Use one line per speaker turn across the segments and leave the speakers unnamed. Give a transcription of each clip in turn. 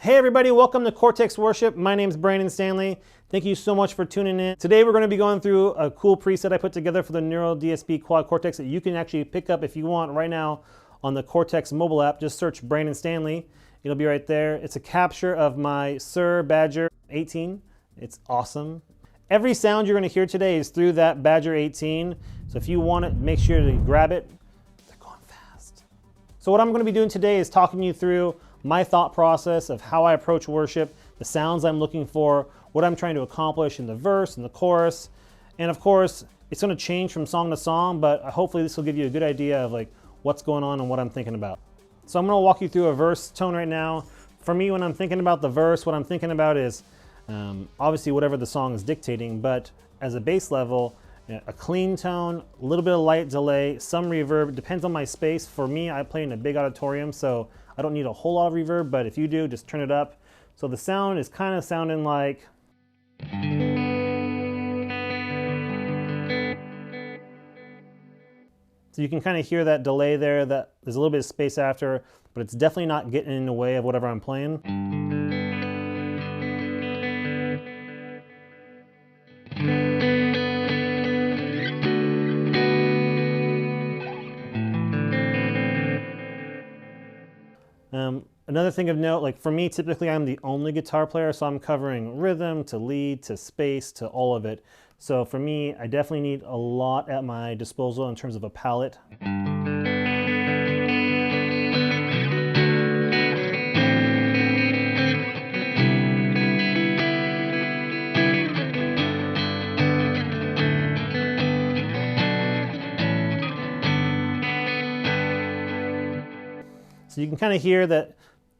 Hey everybody, welcome to Cortex Worship. My name's Brandon Stanley. Thank you so much for tuning in. Today we're going to be going through a cool preset I put together for the Neural DSP Quad Cortex that you can actually pick up if you want right now on the Cortex mobile app. Just search Brandon Stanley. It'll be right there. It's a capture of my Suhr Badger 18. It's awesome. Every sound you're going to hear today is through that Badger 18. So if you want it, make sure to grab it. They're going fast. So what I'm going to be doing today is talking you through my thought process of how I approach worship, the sounds I'm looking for, what I'm trying to accomplish in the verse and the chorus. And of course, it's going to change from song to song, but hopefully this will give you a good idea of like what's going on and what I'm thinking about. So I'm going to walk you through a verse tone right now. For me, when I'm thinking about the verse, what I'm thinking about is obviously whatever the song is dictating, but as a bass level, a clean tone, a little bit of light delay, some reverb. It depends on my space. For me, I play in a big auditorium, so I don't need a whole lot of reverb, but if you do, just turn it up. So the sound is kind of sounding like... So you can kind of hear that delay there, that there's a little bit of space after, but it's definitely not getting in the way of whatever I'm playing. Another thing of note, like for me, typically I'm the only guitar player, so I'm covering rhythm to lead to space to all of it. So for me, I definitely need a lot at my disposal in terms of a palette. So you can kind of hear that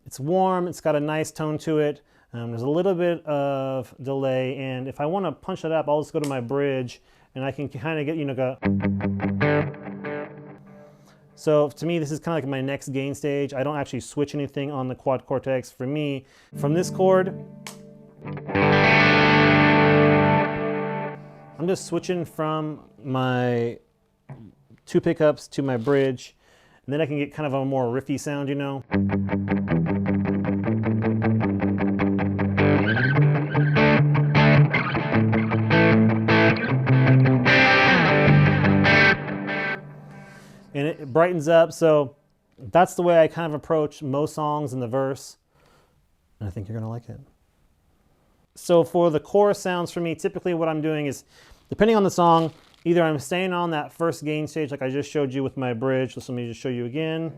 it's warm, it's got a nice tone to it. There's a little bit of delay, and if I want to punch it up, I'll just go to my bridge and I can kind of get, go. So to me, this is kind of like my next gain stage. I don't actually switch anything on the Quad Cortex. For me, from this chord, I'm just switching from my two pickups to my bridge. And then I can get kind of a more riffy sound, And it brightens up, so that's the way I kind of approach most songs in the verse. And I think you're gonna like it. So for the chorus sounds for me, typically what I'm doing is, depending on the song, either I'm staying on that first gain stage like I just showed you with my bridge. So let me just show you again.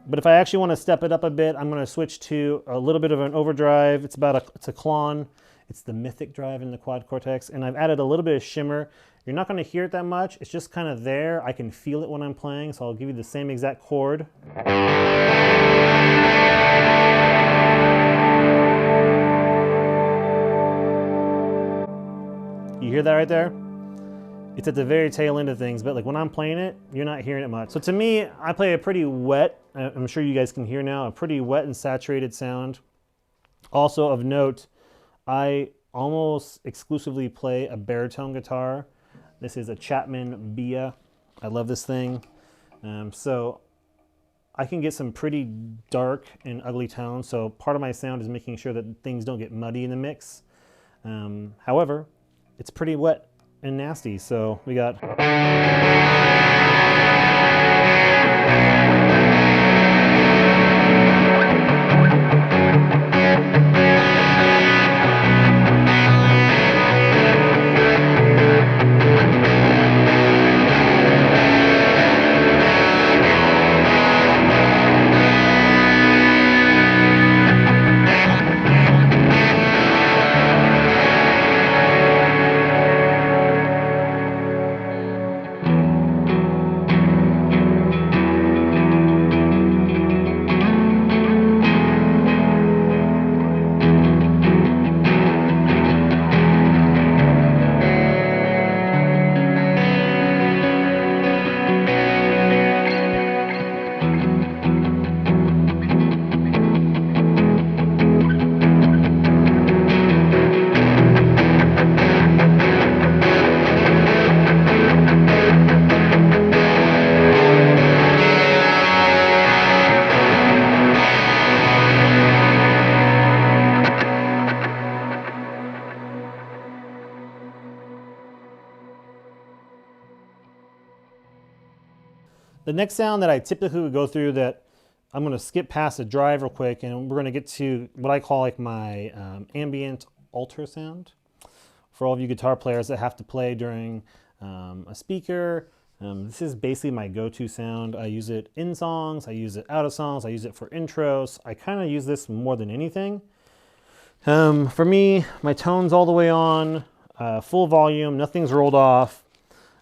But if I actually want to step it up a bit, I'm going to switch to a little bit of an overdrive. It's a clon. It's the mythic drive in the Quad Cortex. And I've added a little bit of shimmer. You're not going to hear it that much. It's just kind of there. I can feel it when I'm playing. So I'll give you the same exact chord. You hear that right there? It's at the very tail end of things, but like when I'm playing it, you're not hearing it much. So to me, I play a pretty wet, I'm sure you guys can hear now, a pretty wet and saturated sound. Also of note, I almost exclusively play a baritone guitar. This is a Chapman Bia. I love this thing. So I can get some pretty dark and ugly tones. So part of my sound is making sure that things don't get muddy in the mix. However, it's pretty wet and nasty, so we got... The next sound that I typically would go through that I'm going to skip past the drive real quick, and we're going to get to what I call like my ambient alter sound. For all of you guitar players that have to play during a speaker, this is basically my go-to sound. I use it in songs, I use it out of songs, I use it for intros. I kind of use this more than anything. For me, my tone's all the way on, full volume, nothing's rolled off.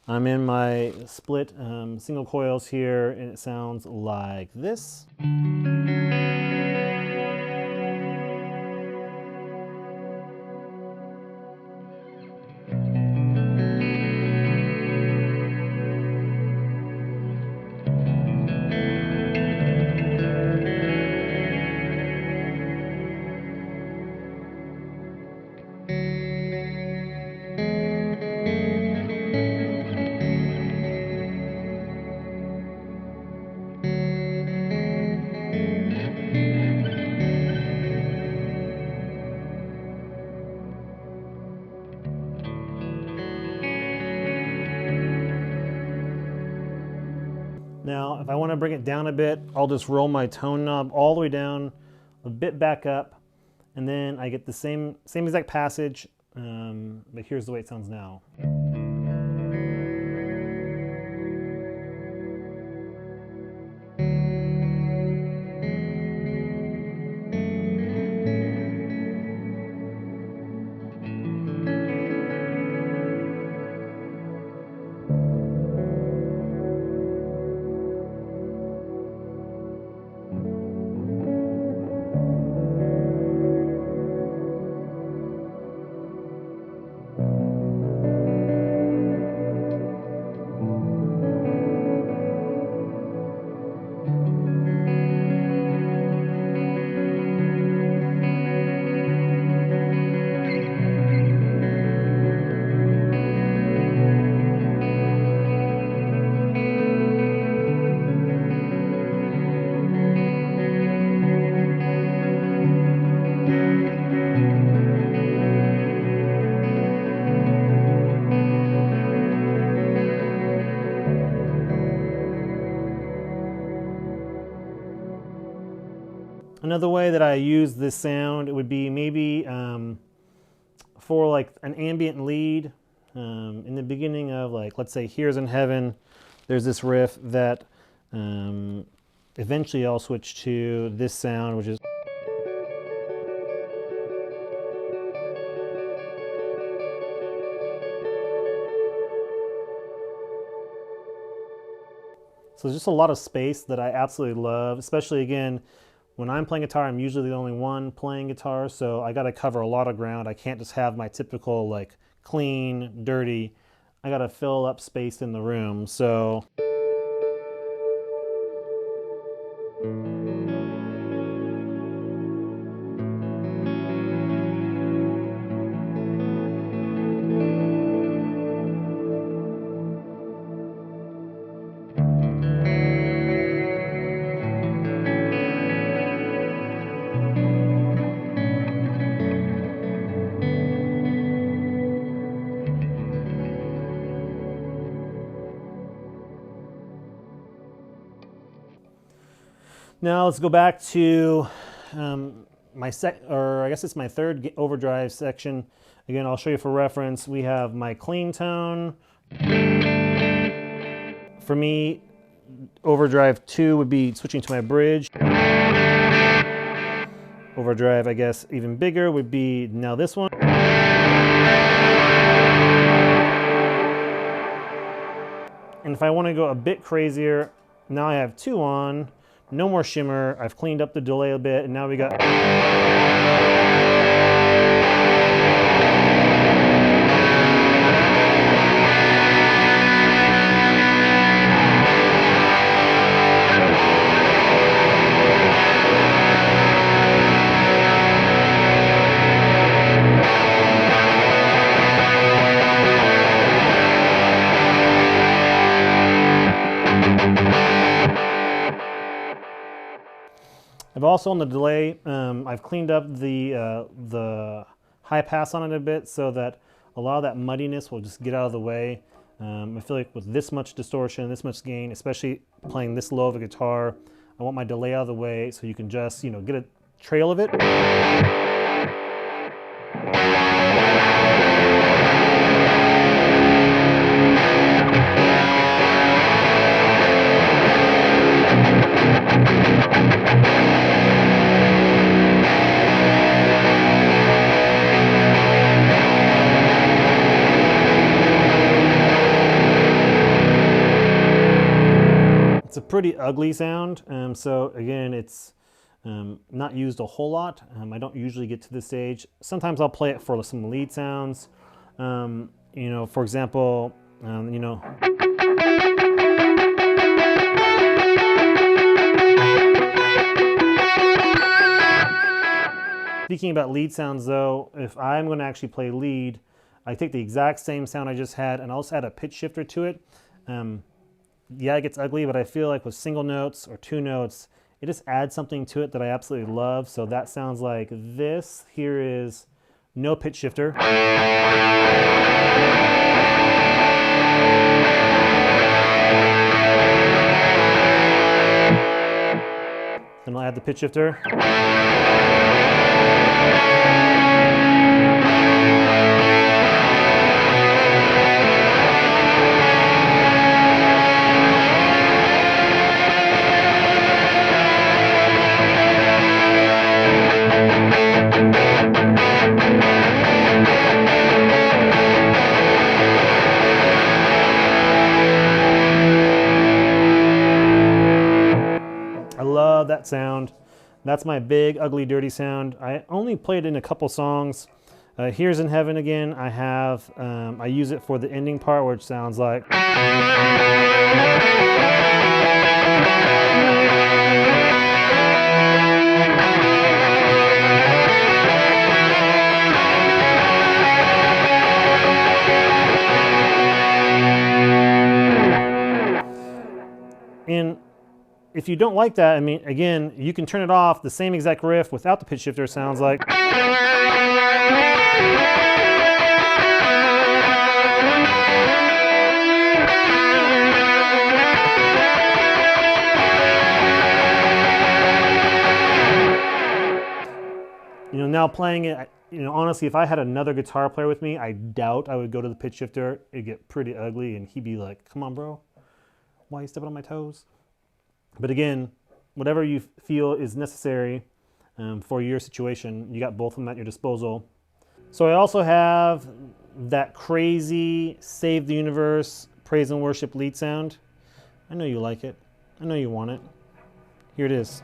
I'm in my split single coils here, and it sounds like this. Now, if I want to bring it down a bit, I'll just roll my tone knob all the way down, a bit back up, and then I get the same exact passage, but here's the way it sounds now. Another way that I use this sound, it would be maybe for like an ambient lead in the beginning of, like, let's say Here's in Heaven, there's this riff that eventually I'll switch to this sound, which is so there's just a lot of space that I absolutely love, especially again, when I'm playing guitar, I'm usually the only one playing guitar, so I got to cover a lot of ground. I can't just have my typical like clean, dirty. I got to fill up space in the room. So now let's go back to my I guess it's my third overdrive section. Again, I'll show you for reference. We have my clean tone. For me, overdrive 2 would be switching to my bridge. Overdrive, I guess, even bigger would be now this one. And if I want to go a bit crazier, now I have 2 on. No more shimmer. I've cleaned up the delay a bit, and now we got. I've also on the delay, I've cleaned up the high pass on it a bit so that a lot of that muddiness will just get out of the way. I feel like with this much distortion, this much gain, especially playing this low of a guitar, I want my delay out of the way so you can just, get a trail of it. It's a pretty ugly sound, so again, it's not used a whole lot. I don't usually get to this stage. Sometimes I'll play it for some lead sounds. For example, Speaking about lead sounds though, if I'm going to actually play lead, I take the exact same sound I just had and I'll just add a pitch shifter to it. Yeah, it gets ugly, but I feel like with single notes or two notes, it just adds something to it that I absolutely love. So that sounds like this. Here is no pitch shifter. Then I'll add the pitch shifter. I love that sound. That's my big, ugly, dirty sound. I only played it in a couple songs. Here's in Heaven again. I use it for the ending part, which sounds like. And if you don't like that, again, you can turn it off. The same exact riff without the pitch shifter sounds like. Now playing it, honestly, if I had another guitar player with me, I doubt I would go to the pitch shifter. It'd get pretty ugly and he'd be like, come on, bro. Why are you stepping on my toes? But again, whatever you feel is necessary for your situation, you got both of them at your disposal. So I also have that crazy Save the Universe, Praise and Worship lead sound. I know you like it. I know you want it. Here it is.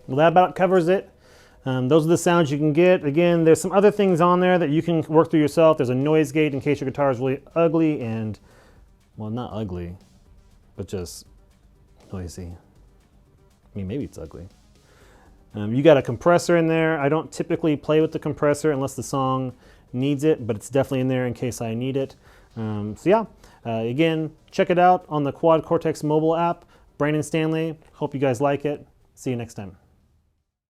Well, that about covers it. Those are the sounds you can get. Again, there's some other things on there that you can work through yourself. There's a noise gate in case your guitar is really ugly and, well, not ugly, but just noisy. Maybe it's ugly. You got a compressor in there. I don't typically play with the compressor unless the song needs it, but it's definitely in there in case I need it. Again, check it out on the Quad Cortex mobile app. Brandon Stanley. Hope you guys like it. See you next time.